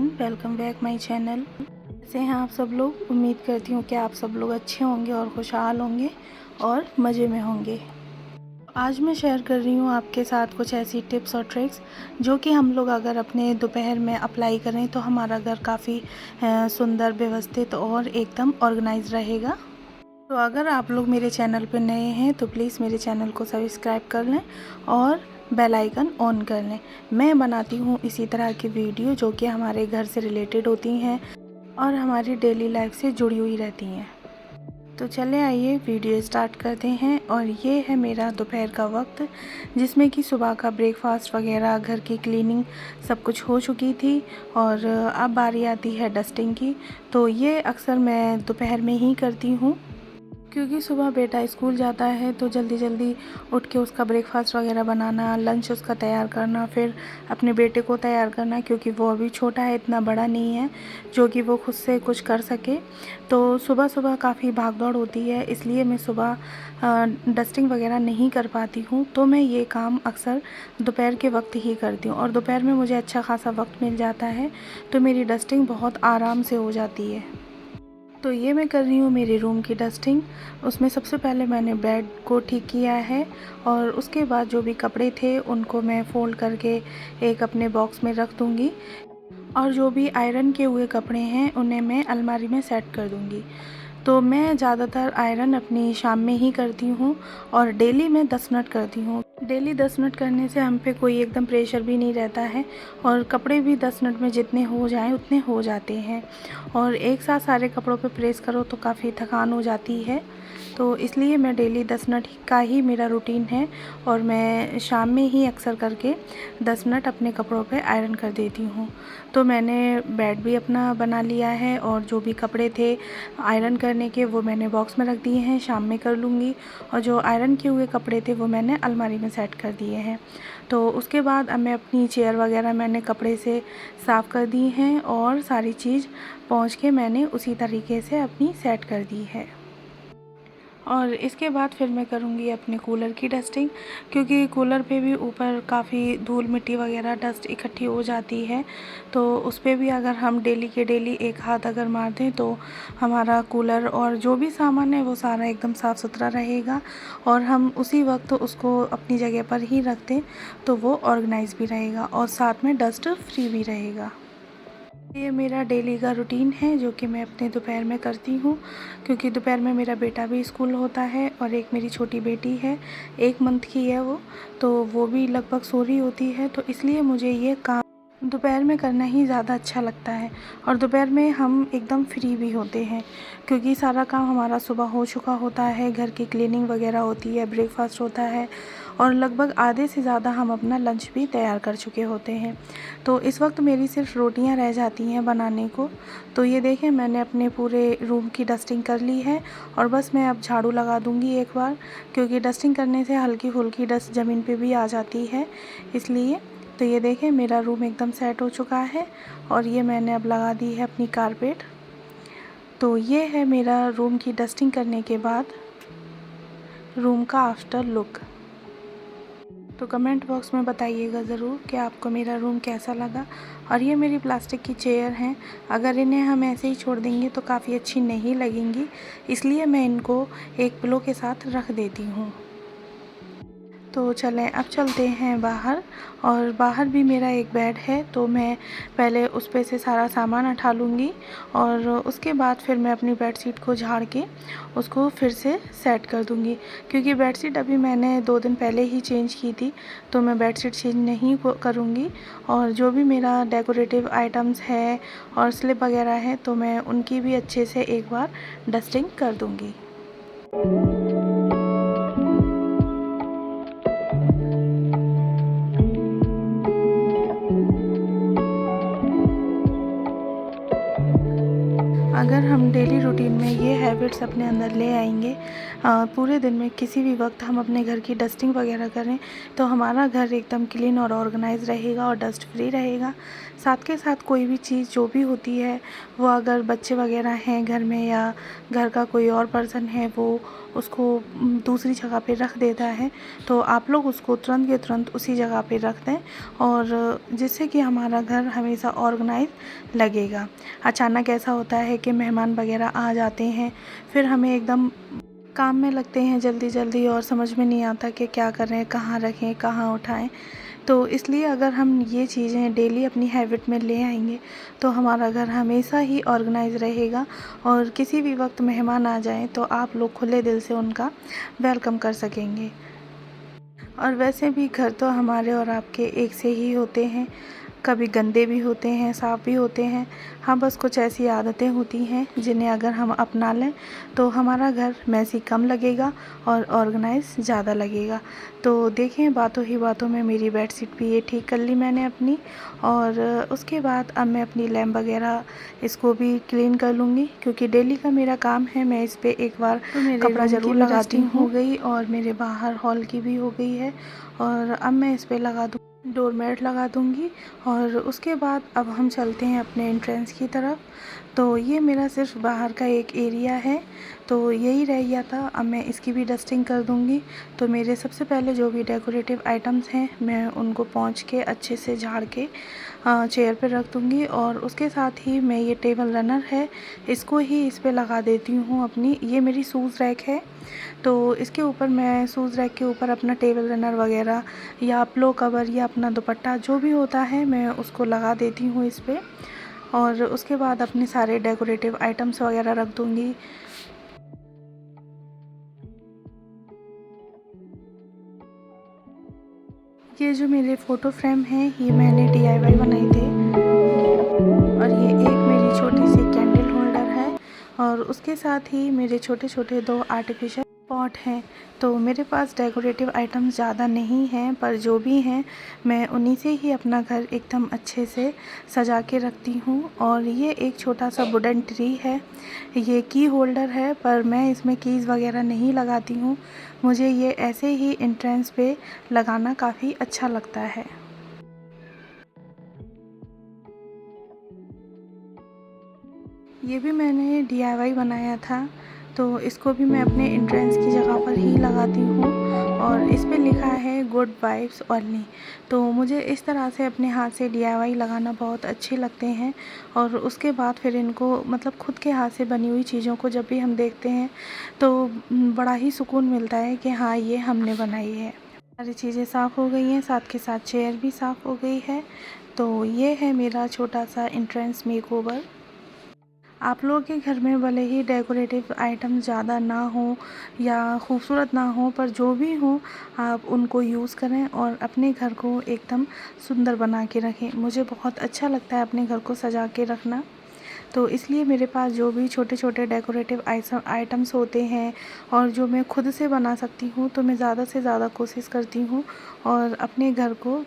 Everyone, welcome back my channel. कैसे हैं आप सब लोग? उम्मीद करती हूँ कि आप सब लोग अच्छे होंगे और खुशहाल होंगे और मज़े में होंगे। आज मैं शेयर कर रही हूँ आपके साथ कुछ ऐसी टिप्स और ट्रिक्स जो कि हम लोग अगर अपने दोपहर में अप्लाई करें तो हमारा घर काफ़ी सुंदर, व्यवस्थित और एकदम ऑर्गेनाइज रहेगा। तो अगर आप लोग मेरे चैनल पर नए हैं तो प्लीज़ मेरे चैनल को सब्सक्राइब कर लें और बेल आइकन ऑन कर लें। मैं बनाती हूँ इसी तरह की वीडियो जो कि हमारे घर से रिलेटेड होती हैं और हमारी डेली लाइफ से जुड़ी हुई रहती हैं। तो चले आइए वीडियो स्टार्ट करते हैं। और ये है मेरा दोपहर का वक्त जिसमें कि सुबह का ब्रेकफास्ट वगैरह, घर की क्लीनिंग सब कुछ हो चुकी थी और अब बारी आती है डस्टिंग की। तो ये अक्सर मैं दोपहर में ही करती हूँ क्योंकि सुबह बेटा स्कूल जाता है तो जल्दी जल्दी उठ के उसका ब्रेकफास्ट वगैरह बनाना, लंच उसका तैयार करना, फिर अपने बेटे को तैयार करना क्योंकि वो अभी छोटा है, इतना बड़ा नहीं है जो कि वो खुद से कुछ कर सके। तो सुबह सुबह काफ़ी भाग दौड़ होती है, इसलिए मैं सुबह डस्टिंग वगैरह नहीं कर पाती हूँ। तो मैं ये काम अक्सर दोपहर के वक्त ही करती हूँ और दोपहर में मुझे अच्छा खासा वक्त मिल जाता है तो मेरी डस्टिंग बहुत आराम से हो जाती है। तो ये मैं कर रही हूँ मेरे रूम की डस्टिंग। उसमें सबसे पहले मैंने बेड को ठीक किया है और उसके बाद जो भी कपड़े थे उनको मैं फ़ोल्ड करके एक अपने बॉक्स में रख दूँगी और जो भी आयरन के हुए कपड़े हैं उन्हें मैं अलमारी में सेट कर दूँगी। तो मैं ज़्यादातर आयरन अपनी शाम में ही करती हूँ और डेली मैं 10 मिनट करती हूँ। डेली 10 मिनट करने से हम पे कोई एकदम प्रेशर भी नहीं रहता है और कपड़े भी 10 मिनट में जितने हो जाएं उतने हो जाते हैं। और एक साथ सारे कपड़ों पे प्रेस करो तो काफ़ी थकान हो जाती है। तो इसलिए मैं डेली 10 मिनट का ही मेरा रूटीन है और मैं शाम में ही अक्सर करके 10 मिनट अपने कपड़ों पे आयरन कर देती हूँ। तो मैंने बेड भी अपना बना लिया है और जो भी कपड़े थे आयरन करने के वो मैंने बॉक्स में रख दिए हैं, शाम में कर लूँगी। और जो आयरन किए हुए कपड़े थे वो मैंने अलमारी में सेट कर दिए हैं। तो उसके बाद अब मैं अपनी चेयर वगैरह मैंने कपड़े से साफ़ कर दी हैं और सारी चीज़ पोंछ के मैंने उसी तरीके से अपनी सेट कर दी है। और इसके बाद फिर मैं करूँगी अपने कूलर की डस्टिंग क्योंकि कूलर पे भी ऊपर काफ़ी धूल मिट्टी वगैरह डस्ट इकट्ठी हो जाती है। तो उस पे भी अगर हम डेली के डेली एक हाथ अगर मार दें तो हमारा कूलर और जो भी सामान है वो सारा एकदम साफ़ सुथरा रहेगा और हम उसी वक्त उसको अपनी जगह पर ही रख दें तो वो ऑर्गेनाइज भी रहेगा और साथ में डस्ट फ्री भी रहेगा। ये मेरा डेली का रूटीन है जो कि मैं अपने दोपहर में करती हूँ क्योंकि दोपहर में मेरा बेटा भी स्कूल होता है और एक मेरी छोटी बेटी है, 1 मंथ की है वो, तो वो भी लगभग सो रही होती है। तो इसलिए मुझे ये काम दोपहर में करना ही ज़्यादा अच्छा लगता है और दोपहर में हम एकदम फ्री भी होते हैं क्योंकि सारा काम हमारा सुबह हो चुका होता है, घर की क्लीनिंग वगैरह होती है, ब्रेकफास्ट होता है और लगभग आधे से ज़्यादा हम अपना लंच भी तैयार कर चुके होते हैं। तो इस वक्त मेरी सिर्फ रोटियां रह जाती हैं बनाने को। तो ये देखें मैंने अपने पूरे रूम की डस्टिंग कर ली है और बस मैं अब झाड़ू लगा दूँगी एक बार क्योंकि डस्टिंग करने से हल्की फुल्की डस्ट ज़मीन पे भी आ जाती है इसलिए। तो ये देखें मेरा रूम एकदम सेट हो चुका है और ये मैंने अब लगा दी है अपनी कारपेट। तो ये है मेरा रूम की डस्टिंग करने के बाद रूम का आफ्टर लुक। तो कमेंट बॉक्स में बताइएगा ज़रूर कि आपको मेरा रूम कैसा लगा। और ये मेरी प्लास्टिक की चेयर हैं, अगर इन्हें हम ऐसे ही छोड़ देंगे तो काफ़ी अच्छी नहीं लगेंगी, इसलिए मैं इनको एक पिलो के साथ रख देती हूँ। तो चलें अब चलते हैं बाहर। और बाहर भी मेरा एक बेड है तो मैं पहले उस पे से सारा सामान उठा लूँगी और उसके बाद फिर मैं अपनी बेडशीट को झाड़ के उसको फिर से सेट कर दूँगी क्योंकि बेडशीट अभी मैंने 2 दिन पहले ही चेंज की थी तो मैं बेडशीट चेंज नहीं करूँगी। और जो भी मेरा डेकोरेटिव आइटम्स है और स्लिप वगैरह है तो मैं उनकी भी अच्छे से एक बार डस्टिंग कर दूँगी। अगर हम डेली रूटीन में ये हैबिट्स अपने अंदर ले आएंगे। पूरे दिन में किसी भी वक्त हम अपने घर की डस्टिंग वगैरह करें तो हमारा घर एकदम क्लीन और ऑर्गेनाइज रहेगा और डस्ट फ्री रहेगा। साथ के साथ कोई भी चीज़ जो भी होती है वो अगर बच्चे वगैरह हैं घर में या घर का कोई और पर्सन है वो उसको दूसरी जगह पे रख देता है तो आप लोग उसको तुरंत के तुरंत उसी जगह पे रख दें, और जिससे कि हमारा घर हमेशा ऑर्गेनाइज लगेगा। अचानक ऐसा होता है कि मेहमान वगैरह आ जाते हैं, फिर हमें एकदम काम में लगते हैं जल्दी जल्दी और समझ में नहीं आता कि क्या करें, कहाँ रखें, कहाँ उठाएं। तो इसलिए अगर हम ये चीज़ें डेली अपनी हैबिट में ले आएंगे तो हमारा घर हमेशा ही ऑर्गेनाइज रहेगा और किसी भी वक्त मेहमान आ जाएं तो आप लोग खुले दिल से उनका वेलकम कर सकेंगे। और वैसे भी घर तो हमारे और आपके एक से ही होते हैं, कभी गंदे भी होते हैं, साफ़ भी होते हैं। हाँ, बस कुछ ऐसी आदतें होती हैं जिन्हें अगर हम अपना लें तो हमारा घर मैसी कम लगेगा और ऑर्गेनाइज ज़्यादा लगेगा। तो देखें, बातों ही बातों में मेरी बेडशीट भी ये ठीक कर ली मैंने अपनी, और उसके बाद अब मैं अपनी लैम्प वगैरह इसको भी क्लीन कर लूँगी क्योंकि डेली का मेरा काम है। मैं इस पर एक बार तो कपड़ा ज़रूर लगाती हूँ, हो गई, और मेरे बाहर हॉल की भी हो गई है, और अब मैं इस पर लगा दूँ डोरमेट लगा दूँगी। और उसके बाद अब हम चलते हैं अपने एंट्रेंस की तरफ। तो ये मेरा सिर्फ बाहर का एक एरिया है, तो यही रह गया था। अब मैं इसकी भी डस्टिंग कर दूँगी। तो मेरे सबसे पहले जो भी डेकोरेटिव आइटम्स हैं मैं उनको पोंछ के अच्छे से झाड़ के चेयर पे रख दूँगी, और उसके साथ ही मैं ये टेबल रनर है इसको ही इस पे लगा देती हूँ अपनी। ये मेरी शूज़ रैक है तो इसके ऊपर मैं शूज़ रैक के ऊपर अपना टेबल रनर वगैरह या प्लो कवर या अपना दुपट्टा जो भी होता है मैं उसको लगा देती हूँ इस पे, और उसके बाद अपने सारे डेकोरेटिव आइटम्स वगैरह रख दूँगी। ये जो मेरे फ़ोटो फ्रेम हैं ये मैंने DIY बनाए थे, और ये एक मेरी छोटी सी कैंडल होल्डर है, और उसके साथ ही मेरे छोटे छोटे 2 आर्टिफिशियल पॉट हैं। तो मेरे पास डेकोरेटिव आइटम्स ज़्यादा नहीं हैं, पर जो भी हैं मैं उन्हीं से ही अपना घर एकदम अच्छे से सजा के रखती हूँ। और ये एक छोटा सा वुडन ट्री है, ये की होल्डर है, पर मैं इसमें कीज़ वगैरह नहीं लगाती हूँ। मुझे ये ऐसे ही एंट्रेंस पे लगाना काफ़ी अच्छा लगता है। ये भी मैंने DIY बनाया था, तो इसको भी मैं अपने एंट्रेंस की जगह पर ही लगाती हूँ, और इस पे लिखा है गुड वाइब्स ओनली। तो मुझे इस तरह से अपने हाथ से DIY लगाना बहुत अच्छे लगते हैं, और उसके बाद फिर इनको मतलब खुद के हाथ से बनी हुई चीज़ों को जब भी हम देखते हैं तो बड़ा ही सुकून मिलता है कि हाँ, ये हमने बनाई है। सारी चीज़ें साफ़ हो गई हैं, साथ के साथ चेयर भी साफ़ हो गई है। तो ये है मेरा छोटा सा एंट्रेंस मेकओवर। आप लोगों के घर में भले ही डेकोरेटिव आइटम ज़्यादा ना हो या खूबसूरत ना हो, पर जो भी हो आप उनको यूज़ करें और अपने घर को एकदम सुंदर बना के रखें। मुझे बहुत अच्छा लगता है अपने घर को सजा के रखना, तो इसलिए मेरे पास जो भी छोटे छोटे डेकोरेटिव आइटम्स होते हैं और जो मैं खुद से बना सकती हूँ तो मैं ज़्यादा से ज़्यादा कोशिश करती हूँ और अपने घर को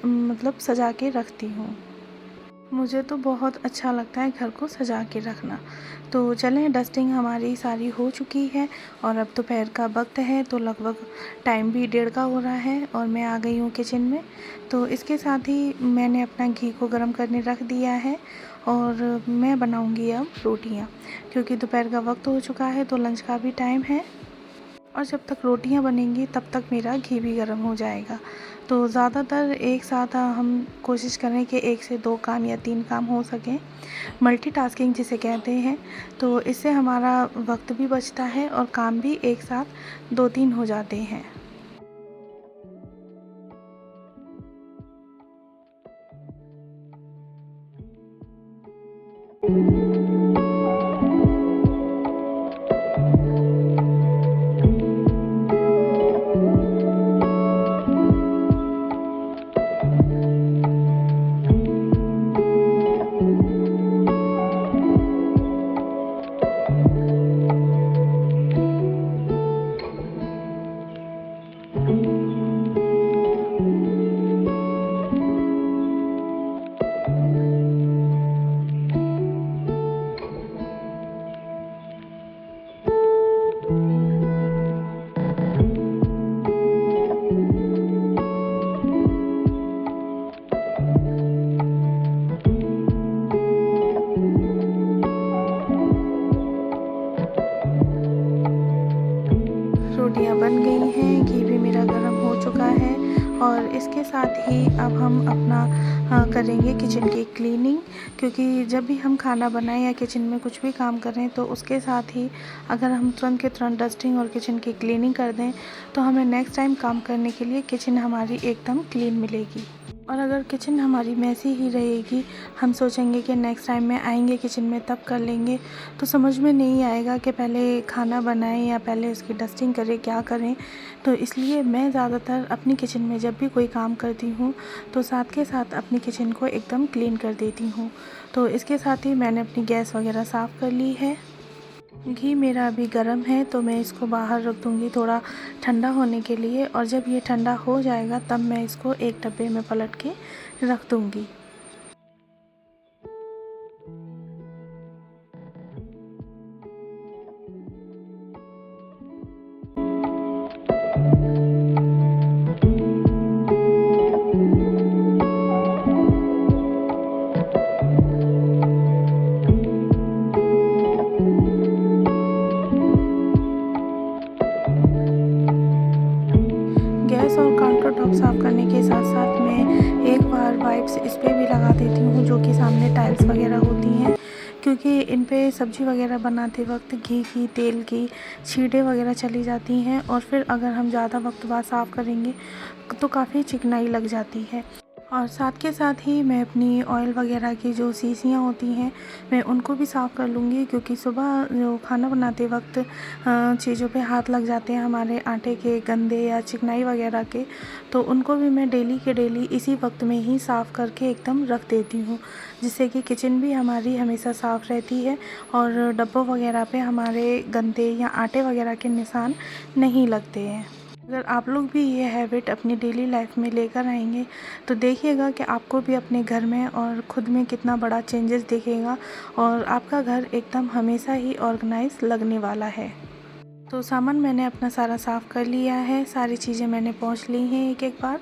मतलब सजा के रखती हूँ। मुझे तो बहुत अच्छा लगता है घर को सजा के रखना। तो चलें, डस्टिंग हमारी सारी हो चुकी है और अब दोपहर का वक्त है, तो लगभग टाइम भी 1:30 का हो रहा है और मैं आ गई हूँ किचन में। तो इसके साथ ही मैंने अपना घी को गर्म करने रख दिया है और मैं बनाऊँगी अब रोटियाँ, क्योंकि दोपहर का वक्त हो चुका है तो लंच का भी टाइम है, और जब तक रोटियां बनेंगी तब तक मेरा घी भी गर्म हो जाएगा। तो ज़्यादातर एक साथ हम कोशिश करें कि 1 से 2 काम या 3 काम हो सकें, मल्टीटास्किंग जिसे कहते हैं। तो इससे हमारा वक्त भी बचता है और काम भी एक साथ 2-3 हो जाते हैं। रोटियां बन गई हैं, घी भी मेरा गर्म हो चुका है और इसके साथ ही अब हम अपना करेंगे किचन की क्लीनिंग, क्योंकि जब भी हम खाना बनाएं या किचन में कुछ भी काम करें तो उसके साथ ही अगर हम तुरंत के तुरंत डस्टिंग और किचन की क्लीनिंग कर दें तो हमें नेक्स्ट टाइम काम करने के लिए किचन हमारी एकदम क्लीन मिलेगी। और अगर किचन हमारी मैसी ही रहेगी, हम सोचेंगे कि नेक्स्ट टाइम में आएंगे किचन में तब कर लेंगे, तो समझ में नहीं आएगा कि पहले खाना बनाएं या पहले उसकी डस्टिंग करें, क्या करें। तो इसलिए मैं ज़्यादातर अपनी किचन में जब भी कोई काम करती हूँ तो साथ के साथ अपनी किचन को एकदम क्लीन कर देती हूँ। तो इसके साथ ही मैंने अपनी गैस वगैरह साफ़ कर ली है। घी मेरा अभी गर्म है तो मैं इसको बाहर रख दूँगी थोड़ा ठंडा होने के लिए, और जब ये ठंडा हो जाएगा तब मैं इसको एक डब्बे में पलट के रख दूँगी। गैस और काउंटर टॉप साफ़ करने के साथ साथ मैं एक बार वाइप्स इस पे भी लगा देती हूँ, जो कि सामने टाइल्स वगैरह होती हैं, क्योंकि इन पे सब्ज़ी वगैरह बनाते वक्त घी की, तेल की छींटे वगैरह चली जाती हैं और फिर अगर हम ज़्यादा वक्त बाद साफ़ करेंगे तो काफ़ी चिकनाई लग जाती है। और साथ के साथ ही मैं अपनी ऑयल वगैरह की जो शीशियाँ होती हैं मैं उनको भी साफ़ कर लूँगी, क्योंकि सुबह जो खाना बनाते वक्त चीज़ों पे हाथ लग जाते हैं हमारे आटे के गंदे या चिकनाई वगैरह के, तो उनको भी मैं डेली के डेली इसी वक्त में ही साफ़ करके एकदम रख देती हूँ, जिससे कि किचन भी हमारी हमेशा साफ़ रहती है और डब्बों वगैरह पे हमारे गंदे या आटे वगैरह के निशान नहीं लगते हैं। अगर आप लोग भी ये हैबिट अपनी डेली लाइफ में लेकर आएंगे तो देखिएगा कि आपको भी अपने घर में और ख़ुद में कितना बड़ा चेंजेस दिखेगा और आपका घर एकदम हमेशा ही ऑर्गेनाइज लगने वाला है। तो सामान मैंने अपना सारा साफ़ कर लिया है, सारी चीज़ें मैंने पोंछ ली हैं एक एक बार,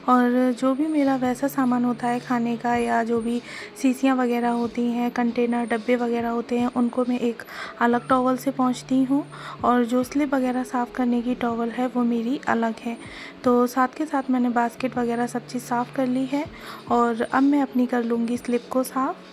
और जो भी मेरा वैसा सामान होता है खाने का या जो भी शीशियाँ वगैरह होती हैं, कंटेनर डब्बे वगैरह होते हैं, उनको मैं एक अलग टॉवल से पोंछती हूँ और जो स्लिप वगैरह साफ़ करने की टॉवल है वो मेरी अलग है। तो साथ के साथ मैंने बास्केट वगैरह सब चीज़ साफ़ कर ली है और अब मैं अपनी कर लूँगी स्लिप को साफ़।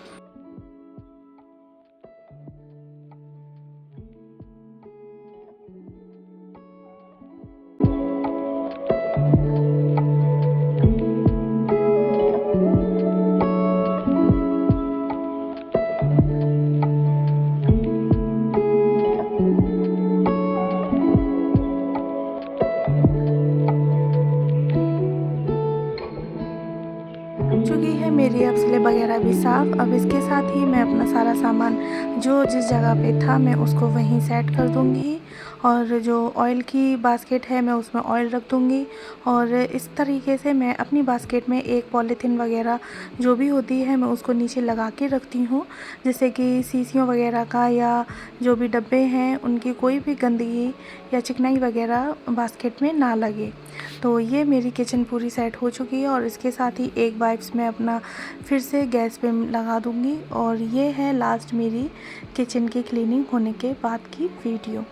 चुकी है मेरी अब स्लेब वगैरह भी साफ़। अब इसके साथ ही मैं अपना सारा सामान जो जिस जगह पे था मैं उसको वहीं सेट कर दूँगी, और जो ऑयल की बास्केट है मैं उसमें ऑयल रख दूँगी, और इस तरीके से मैं अपनी बास्केट में एक पॉलीथीन वगैरह जो भी होती है मैं उसको नीचे लगा के रखती हूँ, जिससे कि शीशियों वगैरह का या जो भी डब्बे हैं उनकी कोई भी गंदगी या चिकनाई वगैरह बास्केट में ना लगे। तो ये मेरी किचन पूरी सेट हो चुकी है और इसके साथ ही एक वाइप्स मैं अपना फिर से गैस पे लगा दूँगी, और ये है लास्ट मेरी किचन की क्लीनिंग होने के बाद की वीडियो।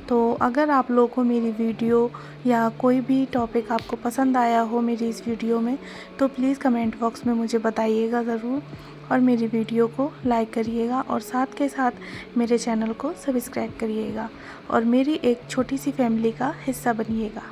तो अगर आप लोगों को मेरी वीडियो या कोई भी टॉपिक आपको पसंद आया हो मेरी इस वीडियो में तो प्लीज़ कमेंट बॉक्स में मुझे बताइएगा ज़रूर, और मेरी वीडियो को लाइक करिएगा और साथ के साथ मेरे चैनल को सब्सक्राइब करिएगा और मेरी एक छोटी सी फैमिली का हिस्सा बनिएगा।